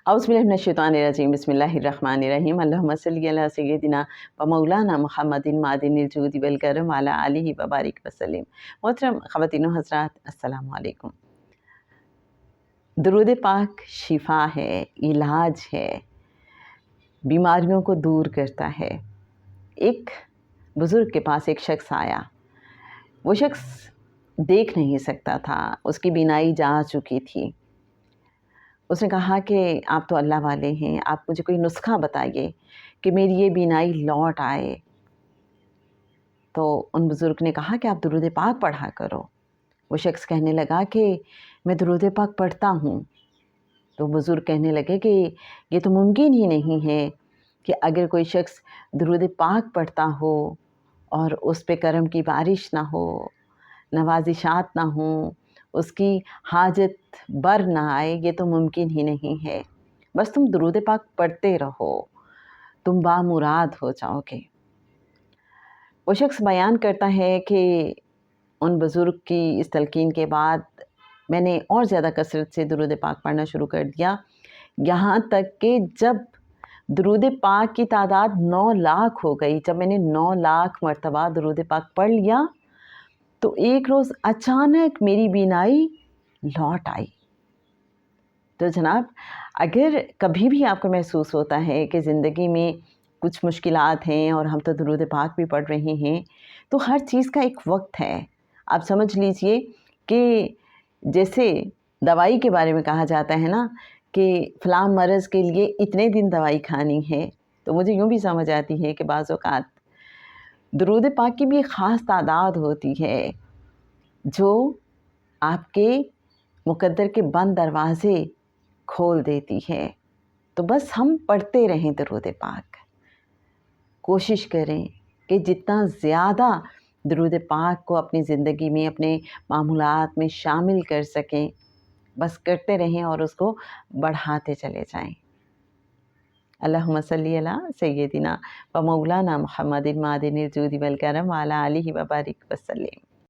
औज़ुबिल्लाहिमिनश्शैतानिर्रजीम बिस्मिल्लाहिर्रहमानिर्रहीम अल्लाहुम्मा सल्लि अला सय्यदिना व मौलाना मुहम्मदिन मादिनिल जूदि वल करम अला आलिहि व बारिक वसल्लम। मोहतरम ख़वातीन व हज़रात, अस्सलामु अलैकुम। दुरूद पाक शिफा है, इलाज है, बीमारियों को दूर करता है। एक बुज़ुर्ग के पास एक शख्स आया। वो शख्स देख नहीं सकता था, उसकी बीनाई जा चुकी थी। उसने कहा कि आप तो अल्लाह वाले हैं, आप मुझे कोई नुस्खा बताइए कि मेरी ये बीनाई लौट आए। तो उन बुज़ुर्ग ने कहा कि आप दुरूद पाक पढ़ा करो। वो शख्स कहने लगा कि मैं दुरूद पाक पढ़ता हूँ। तो बुज़ुर्ग कहने लगे कि ये तो मुमकिन ही नहीं है कि अगर कोई शख्स दुरूद पाक पढ़ता हो और उस पे करम की बारिश ना हो, नवाजिशात ना हो, उसकी हाजत बर ना आए, ये तो मुमकिन ही नहीं है। बस तुम दुरूद पाक पढ़ते रहो, तुम बामुराद हो जाओगे। वो शख्स बयान करता है कि उन बुज़ुर्ग की इस तलकीन के बाद मैंने और ज़्यादा कसरत से दुरूद पाक पढ़ना शुरू कर दिया, यहाँ तक कि जब दुरूद पाक की तादाद 9 लाख हो गई, जब मैंने 9 लाख मरतबा दुरूद पाक पढ़ लिया, तो एक रोज़ अचानक मेरी बीनाई लौट आई। तो जनाब, अगर कभी भी आपको महसूस होता है कि ज़िंदगी में कुछ मुश्किलात हैं और हम तो दुरूद पाक भी पढ़ रहे हैं, तो हर चीज़ का एक वक्त है। आप समझ लीजिए कि जैसे दवाई के बारे में कहा जाता है ना कि फ़लाँ मर्ज़ के लिए इतने दिन दवाई खानी है, तो मुझे यूँ भी समझ आती है कि बाज़ औक़ात दुरूद पाक की भी एक ख़ास तादाद होती है जो आपके मुक़द्दर के बंद दरवाज़े खोल देती है। तो बस हम पढ़ते रहें दुरूद पाक। कोशिश करें कि जितना ज़्यादा दुरूद पाक को अपनी ज़िंदगी में, अपने मामूलात में शामिल कर सकें, बस करते रहें और उसको बढ़ाते चले जाएँ। अल्लाहुम्मा सल्लि अला सय्यदिना व मौलाना मुहम्मदिन मादिनिल जूदि वल करम व अला आलिहि व बारिक वसल्लम।